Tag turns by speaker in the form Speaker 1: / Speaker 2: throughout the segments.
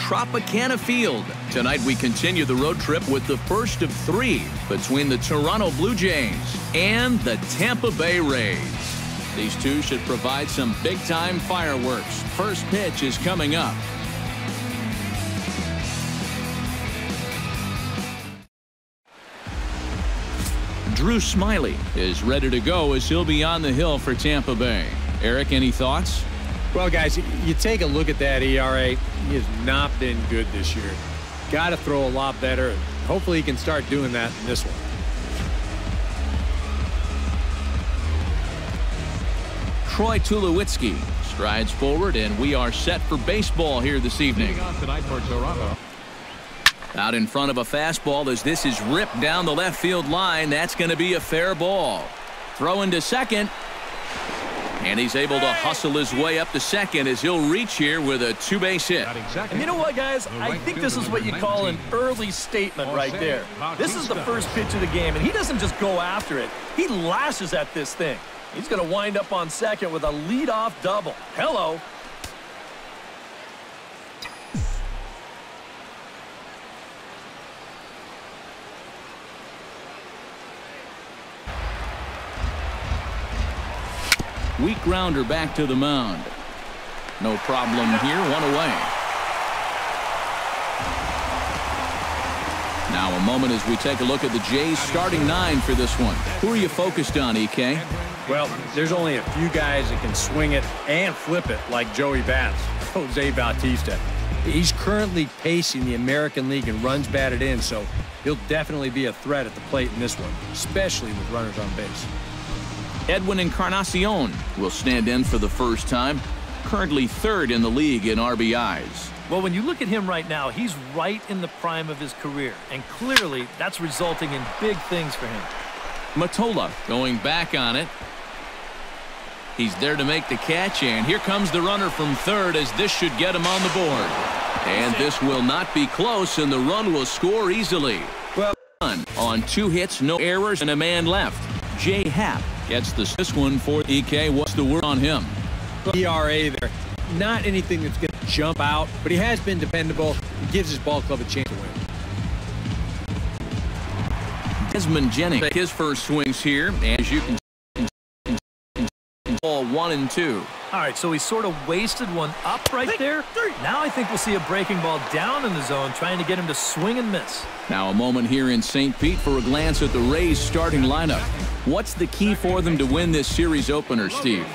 Speaker 1: Tropicana Field. Tonight we continue the road trip with the first of 3 between the Toronto Blue Jays and the Tampa Bay Rays. These two should provide some big-time fireworks. First pitch is coming up. Drew Smyly is ready to go as he'll be on the hill for Tampa Bay. Eric, any thoughts?
Speaker 2: Well, guys, you take a look at that ERA. He has not been good this year. Got to throw a lot better, and hopefully he can start doing that in this one.
Speaker 1: Troy Tulowitzki strides forward, and we are set for baseball here this evening.
Speaker 3: On tonight for Toronto.
Speaker 1: Out in front of a fastball as this is ripped down the left field line. That's going to be a fair ball. Throw into second. And he's able to hustle his way up to second as he'll reach here with a 2-base hit.
Speaker 4: And you know what, guys? I think this is what you call an early statement right there. This is the first pitch of the game, and he doesn't just go after it. He lashes at this thing. He's going to wind up on second with a leadoff double. Hello.
Speaker 1: Weak grounder back to the mound. No problem here, 1 away. Now a moment as we take a look at the Jays starting 9 for this one. Who are you focused on, EK?
Speaker 2: Well, there's only a few guys that can swing it and flip it like Joey Bats, Jose Bautista. He's currently pacing the American League in runs batted in, so he'll definitely be a threat at the plate in this one, especially with runners on base.
Speaker 1: Edwin Encarnacion will stand in for the first time, currently 3rd in the league in RBIs.
Speaker 4: Well, when you look at him right now, he's right in the prime of his career, and clearly that's resulting in big things for him.
Speaker 1: Matola going back on it. He's there to make the catch, and here comes the runner from 3rd as this should get him on the board. And this will not be close, and the run will score easily.
Speaker 2: Well,
Speaker 1: on 2 hits, no errors, and a man left. Jay Happ gets this one for EK. What's the word on him?
Speaker 2: ERA there. Not anything that's going to jump out, but he has been dependable. He gives his ball club a chance to win.
Speaker 1: Desmond Jennings, his first swings here, and as you can ball 1 and 2.
Speaker 4: All right, so he sort of wasted one up right there. Now I think we'll see a breaking ball down in the zone, trying to get him to swing and miss.
Speaker 1: Now a moment here in St. Pete for a glance at the Rays starting lineup. What's the key for them to win this series opener, Steve?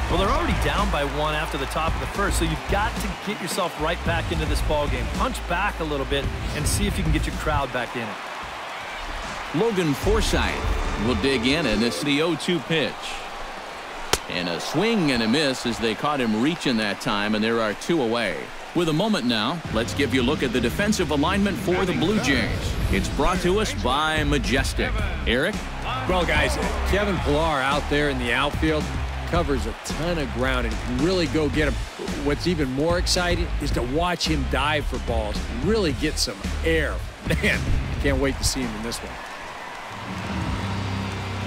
Speaker 4: Well, they're already down by 1 after the top of the first, so you've got to get yourself right back into this ball game. Punch back a little bit and see if you can get your crowd back in it.
Speaker 1: Logan Forsythe will dig in, and this is the 0-2 pitch. And a swing and a miss as they caught him reaching that time, and there are 2 away. With a moment now, let's give you a look at the defensive alignment for the Blue Jays. It's brought to us by Majestic. Eric?
Speaker 2: Well, guys, Kevin Pillar out there in the outfield covers a ton of ground and can really go get him. What's even more exciting is to watch him dive for balls and really get some air. Man, can't wait to see him in this one.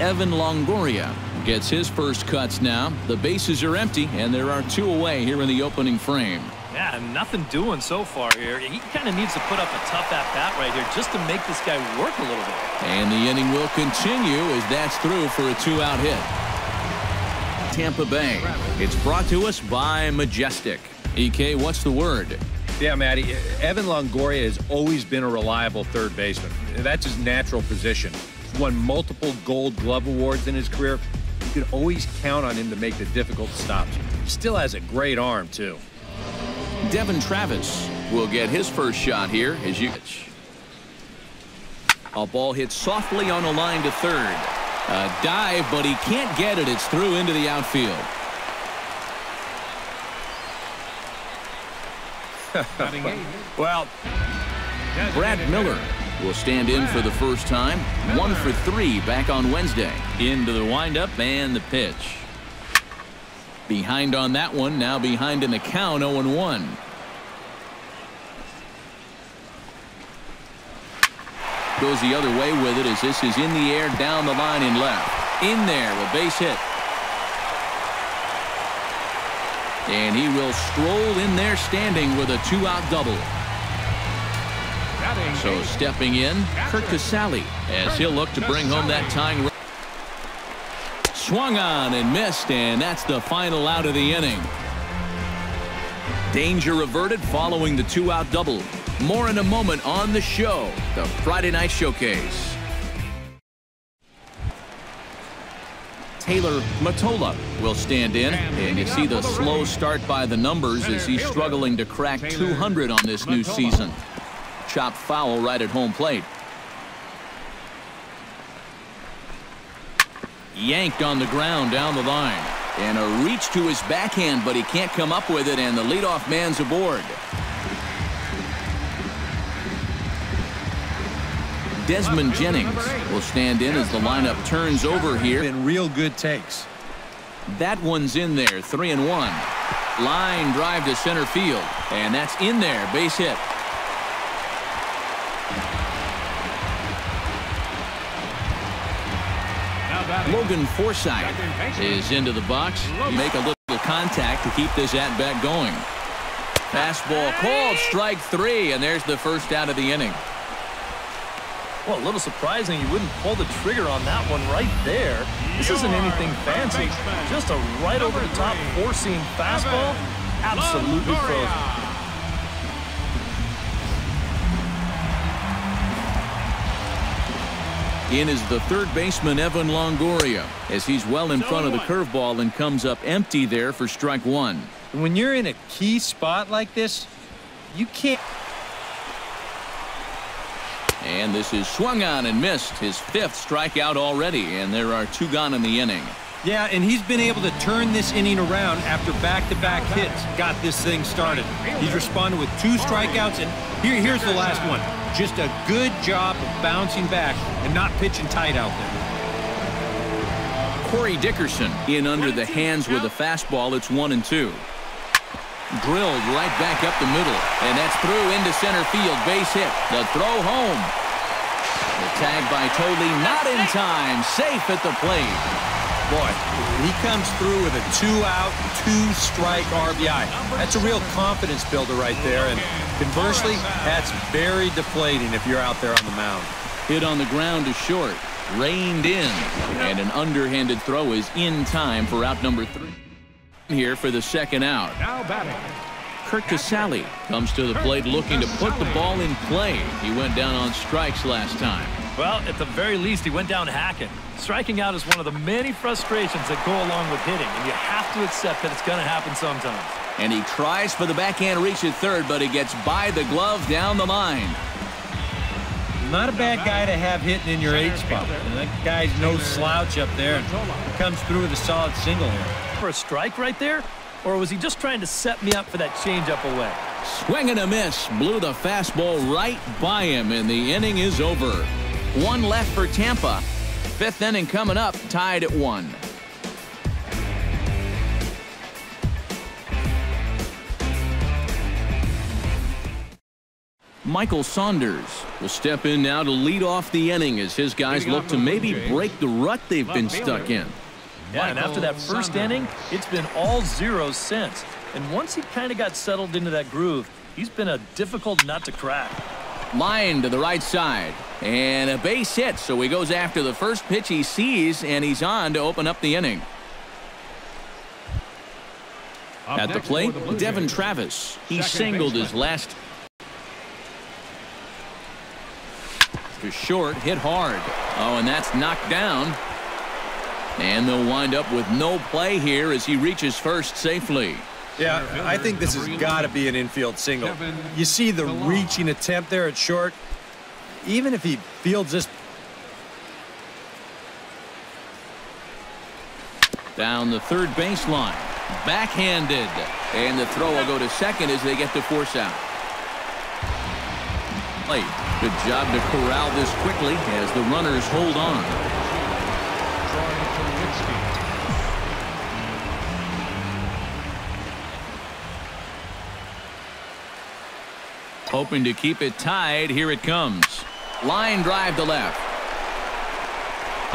Speaker 1: Evan Longoria gets his first cuts now. The bases are empty, and there are 2 away here in the opening frame.
Speaker 4: Yeah, nothing doing so far here. He kind of needs to put up a tough at-bat right here just to make this guy work a little bit.
Speaker 1: And the inning will continue as that's through for a 2-out hit. Tampa Bay. It's brought to us by Majestic. EK, what's the word?
Speaker 2: Yeah, Matty, Evan Longoria has always been a reliable third baseman. That's his natural position. He's won multiple Gold Glove awards in his career. You can always count on him to make the difficult stops. He still has a great arm, too.
Speaker 1: Devin Travis will get his first shot here as you. A ball hit softly on a line to 3rd. A dive, but he can't get it. It's through into the outfield.
Speaker 2: Well,
Speaker 1: Brad Miller will stand in for the first time. 1 for 3 back on Wednesday. Into the windup and the pitch. Behind on that one, now behind in the count, 0-1. Goes the other way with it as this is in the air down the line and left. In there, a base hit. And he will stroll in there standing with a 2-out double. So stepping in, Kurt Casale, as he'll look to bring home that tying run. Swung on and missed, and that's the final out of the inning. Danger averted following the two-out double. More in a moment on the show, the Friday Night Showcase. Taylor Mottola will stand in, and you see the slow start by the numbers as he's struggling to crack 200 on this new season. Chopped foul right at home plate. Yanked on the ground down the line. And a reach to his backhand, but he can't come up with it, and the leadoff man's aboard. Desmond Jennings will stand in as the lineup turns over here.
Speaker 2: Been real good takes.
Speaker 1: That one's in there, 3-1. Line drive to center field, and that's in there, base hit. Logan Forsythe is into the box. Make a little contact to keep this at-bat going. Fastball called, strike three, and there's the first out of the inning.
Speaker 4: Well, a little surprising you wouldn't pull the trigger on that one right there. This isn't anything fancy. Just a right over the top four-seam fastball. Absolutely frozen.
Speaker 1: In is the third baseman, Evan Longoria, as he's well in front of the curveball and comes up empty there for strike one.
Speaker 2: When you're in a key spot like this, you can't.
Speaker 1: And this is swung on and missed, his fifth strikeout already, and there are two gone in the inning.
Speaker 2: Yeah, and he's been able to turn this inning around after back-to-back hits got this thing started. He's responded with 2 strikeouts, and here's the last one. Just a good job of bouncing back and not pitching tight out there.
Speaker 1: Corey Dickerson in under the hands with a fastball. It's 1-2. Drilled right back up the middle, and that's through into center field. Base hit. The throw home. The tag by Tolley, not in time. Safe at the plate.
Speaker 2: Boy, he comes through with a 2-out, 2-strike RBI. That's a real confidence builder right there, and conversely, that's very deflating if you're out there on the mound.
Speaker 1: Hit on the ground to short. Reined in, and an underhanded throw is in time for out number 3. Here for the second out.
Speaker 3: Now batting.
Speaker 1: Kurt Casale comes to the plate looking to put the ball in play. He went down on strikes last time.
Speaker 4: Well, at the very least, he went down hacking. Striking out is one of the many frustrations that go along with hitting, and you have to accept that it's going to happen sometimes.
Speaker 1: And he tries for the backhand reach at third, but he gets by the glove down the line.
Speaker 2: Not a bad guy to have hitting in your 8 spot. And that guy's no slouch up there, and comes through with a solid single here.
Speaker 4: For a strike right there? Or was he just trying to set me up for that changeup away?
Speaker 1: Swing and a miss. Blew the fastball right by him, and the inning is over. 1 left for Tampa. 5th inning coming up, tied at 1. Michael Saunders will step in now to lead off the inning as his guys look to maybe break the rut they've been stuck in.
Speaker 4: Yeah, and after that first inning, it's been all zeros since. And once he kind of got settled into that groove, he's been a difficult nut to crack.
Speaker 1: Line to the right side, and a base hit, so he goes after the first pitch he sees, and he's on to open up the inning. At the plate, Devin Travis. He singled his last. To short, hit hard. Oh, and that's knocked down. And they'll wind up with no play here as he reaches first safely.
Speaker 2: Yeah, I think this has got to be an infield single. You see the reaching attempt there at short. Even if he fields this.
Speaker 1: Down the third baseline. Backhanded. And the throw will go to second as they get to force out. Late. Good job to corral this quickly as the runners hold on. Hoping to keep it tied. Here it comes. Line drive to left.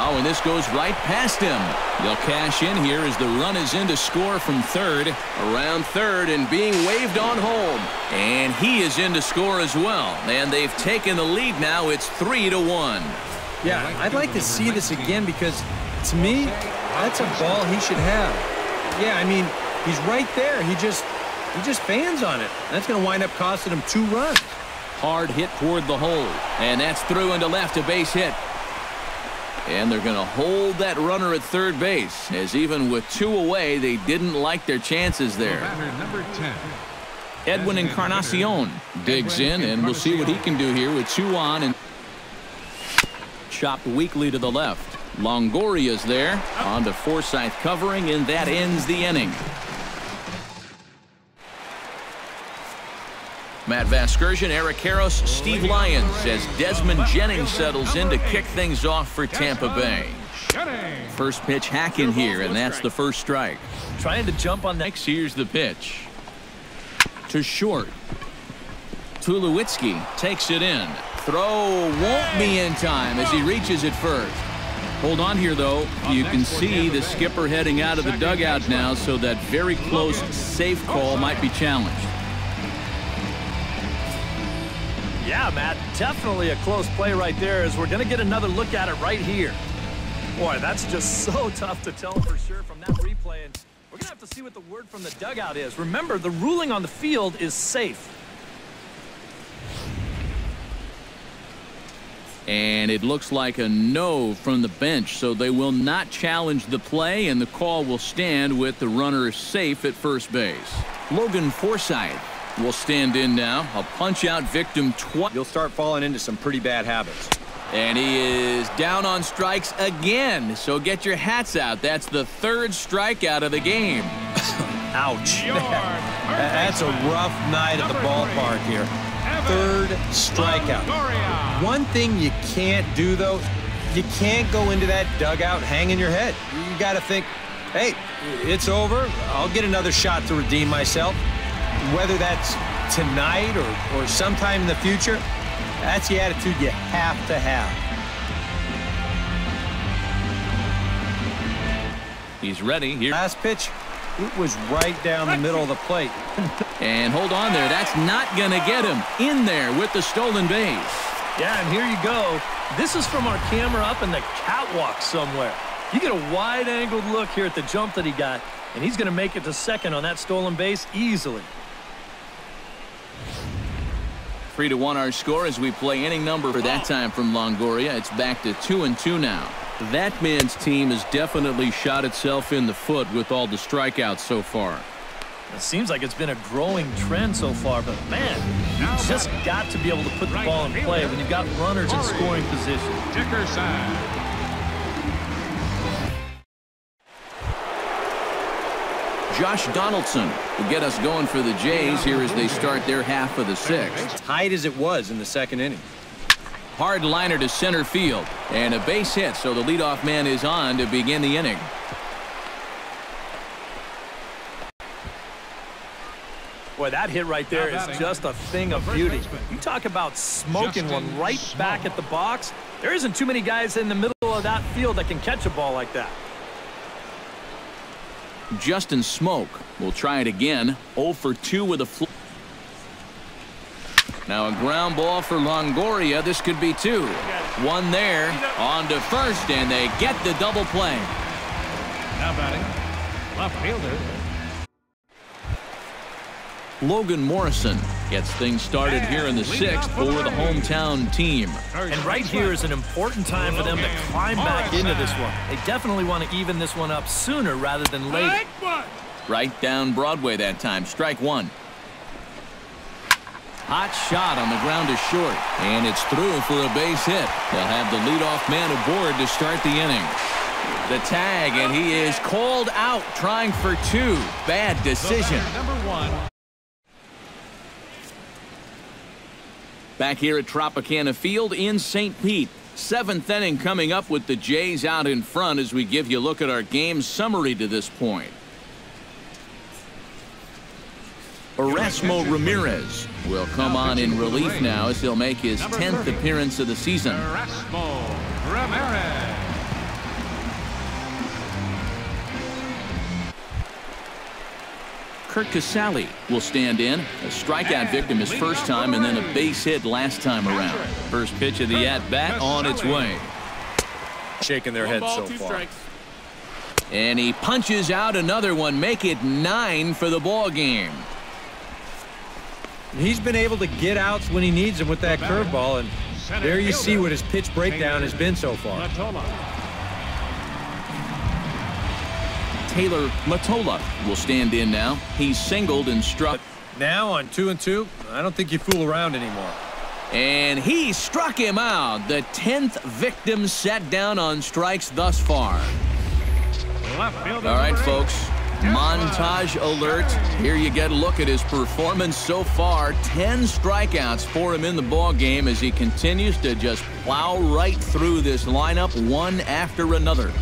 Speaker 1: Oh, and this goes right past him. They'll cash in here as the run is in to score from third. Around third and being waved on home. And he is in to score as well. And they've taken the lead now. It's 3-1.
Speaker 2: Yeah, I'd like to see this again because, to me, that's a ball he should have. Yeah, I mean, he's right there. He just fans on it. That's going to wind up costing him 2 runs.
Speaker 1: Hard hit toward the hole. And that's through into left, a base hit. And they're going to hold that runner at third base, as even with 2 away, they didn't like their chances there.
Speaker 3: Number 10.
Speaker 1: Edwin Encarnacion digs in, and we'll see what he can do here with 2 on. And chopped weakly to the left. Longoria's there. On to Forsythe covering, and that ends the inning. Matt Vasgersian, Eric Karros, Steve Lyons as Desmond Jennings settles in to kick things off for Tampa Bay. First pitch hack in here, and that's the first strike.
Speaker 4: Trying to jump on next.
Speaker 1: Here's the pitch. To short. Tulowitzki takes it in. Throw won't be in time as he reaches it first. Hold on here, though. You can see the skipper heading out of the dugout now, so that very close safe call might be challenged.
Speaker 4: Yeah, Matt, definitely a close play right there, as we're going to get another look at it right here. Boy, that's just so tough to tell for sure from that replay, and we're going to have to see what the word from the dugout is. Remember, the ruling on the field is safe.
Speaker 1: And it looks like a no from the bench, so they will not challenge the play, and the call will stand with the runner safe at first base. Logan Forsythe will stand in now. A punch-out victim twice.
Speaker 2: You'll start falling into some pretty bad habits.
Speaker 1: And he is down on strikes again, so get your hats out. That's the 3rd strikeout of the game.
Speaker 2: Ouch. That's a rough night at the ballpark here. 3rd strikeout. One thing you can't do, though, you can't go into that dugout hanging your head. You got to think, hey, it's over. I'll get another shot to redeem myself. Whether that's tonight or sometime in the future, that's the attitude you have to have.
Speaker 1: He's ready here.
Speaker 2: Last pitch, it was right down the middle of the plate.
Speaker 1: And hold on there. That's not going to get him in there with the stolen base.
Speaker 4: Yeah, and here you go. This is from our camera up in the catwalk somewhere. You get a wide-angled look here at the jump that he got, and he's going to make it to second on that stolen base easily.
Speaker 1: 3-1 our score as we play inning number for that time from Longoria. It's back to 2-2 now. That man's team has definitely shot itself in the foot with all the strikeouts so far.
Speaker 4: It seems like it's been a growing trend so far, but man, you just got to be able to put the ball in play when you've got runners in scoring position.
Speaker 1: Josh Donaldson will get us going for the Jays here as they start their half of the 6th.
Speaker 2: Tight as it was in the 2nd inning.
Speaker 1: Hard liner to center field and a base hit, so the leadoff man is on to begin the inning.
Speaker 4: Boy, that hit right there is just a thing of beauty. You talk about smoking one right back at the box. There isn't too many guys in the middle of that field that can catch a ball like that.
Speaker 1: Justin Smoke will try it again. 0 for 2 with a now a ground ball for Longoria. This could be 2. One there on to first, and they get the double play.
Speaker 3: Now batting, left fielder
Speaker 1: Logan Morrison gets things started here in the 6th for the hometown team.
Speaker 4: And right here is an important time for them to climb back into this one. They definitely want to even this one up sooner rather than later.
Speaker 1: Right down Broadway that time. Strike 1. Hot shot on the ground to short, and it's through for a base hit. They'll have the leadoff man aboard to start the inning. The tag, and he is called out trying for 2. Bad decision.
Speaker 3: number 1.
Speaker 1: Back here at Tropicana Field in St. Pete. 7th inning coming up with the Jays out in front as we give you a look at our game summary to this point. Erasmo Ramirez will come on in relief now as he'll make his 10th appearance of the season.
Speaker 3: Erasmo Ramirez.
Speaker 1: Kurt Casale will stand in. A strikeout victim his first time and then a base hit last time around. First pitch of the at-bat on its way.
Speaker 2: Shaking their heads so far.
Speaker 1: And he punches out another one. Make it 9 for the ball game.
Speaker 2: He's been able to get outs when he needs them with that curveball, and there you see what his pitch breakdown has been so far.
Speaker 1: Taylor Matola will stand in now. He's singled and struck.
Speaker 2: Now on 2-2, I don't think you fool around anymore.
Speaker 1: And he struck him out. The 10th victim set down on strikes thus far. All right, folks. Montage alert. Here you get a look at his performance so far. 10 strikeouts for him in the ball game as he continues to just plow right through this lineup one after another.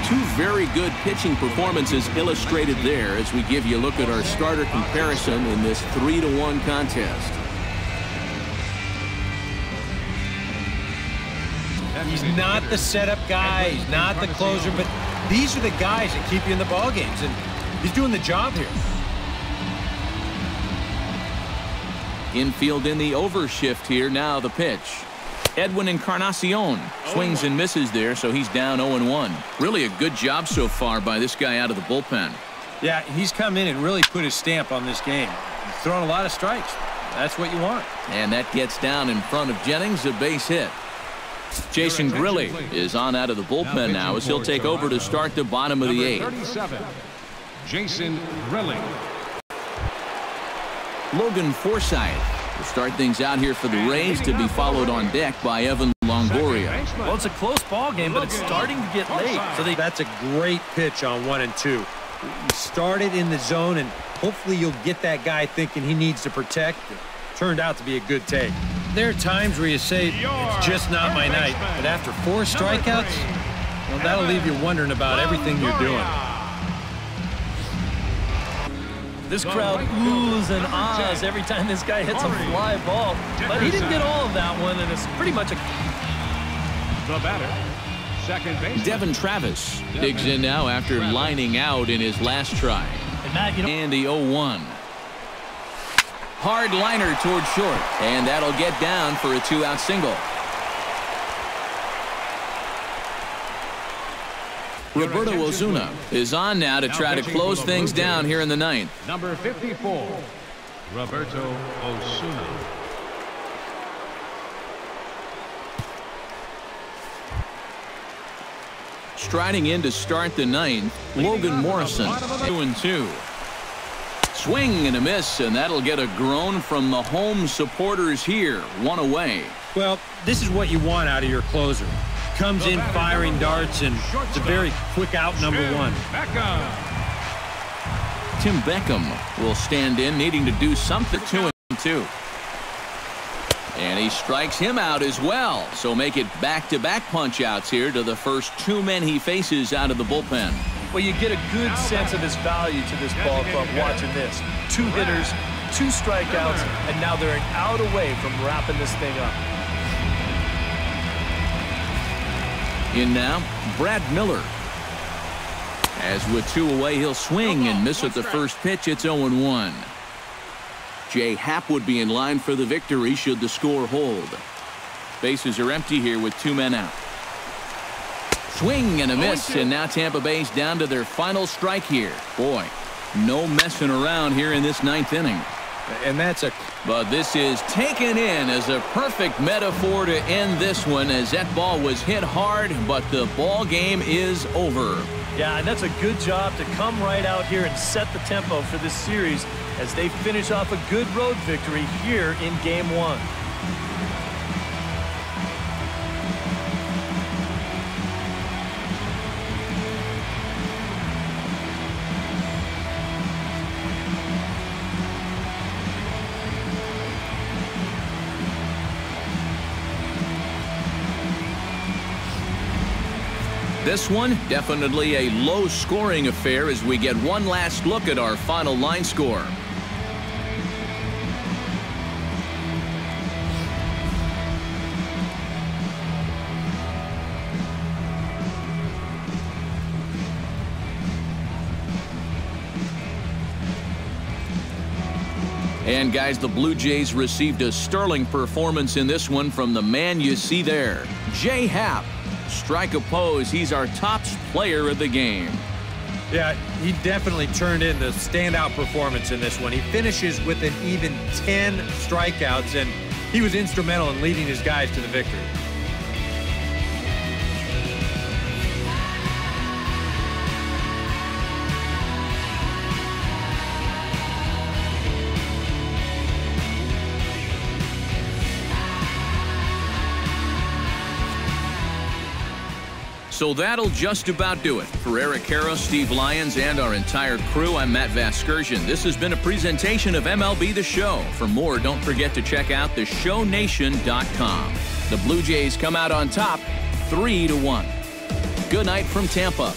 Speaker 1: Two very good pitching performances illustrated there as we give you a look at our starter comparison in this 3-1 contest.
Speaker 2: He's not the setup guy. He's not the closer, but these are the guys that keep you in the ball games, and he's doing the job here.
Speaker 1: Infield in the overshift here. Now the pitch. Edwin Encarnacion swings and misses there, so he's down 0-1. Really a good job so far by this guy out of the bullpen.
Speaker 2: Yeah, he's come in and really put his stamp on this game. He's thrown a lot of strikes. That's what you want.
Speaker 1: And that gets down in front of Jennings, a base hit. Jason Grilli is on out of the bullpen now as he'll take over to start the bottom of the 8th.
Speaker 3: 37, Jason Grilli.
Speaker 1: Logan Forsythe will start things out here for the Rays, to be followed on deck by Evan Longoria.
Speaker 4: Well, it's a close ball game, but it's starting to get late. So
Speaker 2: that's a great pitch on 1-2. You start it in the zone, and hopefully you'll get that guy thinking he needs to protect. It turned out to be a good take. There are times where you say, it's just not my night. But after 4 strikeouts, well, that'll leave you wondering about everything you're doing.
Speaker 4: This crowd oohs and ahs every time this guy hits a fly ball. But he didn't get all of that one, and it's pretty much a...
Speaker 3: The batter, second base.
Speaker 1: Devin Travis digs in now after lining out in his last try.
Speaker 4: And Matt,
Speaker 1: and the 0-1. Hard liner toward short, and that'll get down for a 2-out single. Roberto Osuna is on now to try to close things down here in the 9th.
Speaker 3: Number 54, Roberto Osuna.
Speaker 1: Striding in to start the 9th, Logan Morrison, 2-2. Swing and a miss, and that'll get a groan from the home supporters here. 1 away.
Speaker 2: Well, this is what you want out of your closer. Comes in firing darts, and it's a very quick out number 1.
Speaker 1: Tim Beckham will stand in, needing to do something. 2-2. And he strikes him out as well. So make it back-to-back punch-outs here to the first 2 men he faces out of the bullpen.
Speaker 4: Well, you get a good sense of his value to this ball club watching this. 2 hitters, 2 strikeouts, and now they're an out away from wrapping this thing up.
Speaker 1: In now, Brad Miller. As with 2 away, he'll swing and miss at the first pitch. It's 0-1. Jay Happ would be in line for the victory should the score hold. Bases are empty here with 2 men out. Swing and a miss, and now Tampa Bay's down to their final strike here. Boy, no messing around here in this 9th inning.
Speaker 2: And that's a...
Speaker 1: But this is taken in as a perfect metaphor to end this one, as that ball was hit hard, but the ball game is over.
Speaker 4: Yeah, and that's a good job to come right out here and set the tempo for this series as they finish off a good road victory here in Game 1.
Speaker 1: This one, definitely a low-scoring affair as we get one last look at our final line score. And guys, the Blue Jays received a sterling performance in this one from the man you see there, Jay Happ. Strike a pose. He's our top player of the game.
Speaker 2: Yeah, he definitely turned in the standout performance in this one. He finishes with an even 10 strikeouts, and he was instrumental in leading his guys to the victory.
Speaker 1: So that'll just about do it. For Eric Harrow, Steve Lyons, and our entire crew, I'm Matt Vasgersian. This has been a presentation of MLB The Show. For more, don't forget to check out theshownation.com. The Blue Jays come out on top 3-1. Good night from Tampa.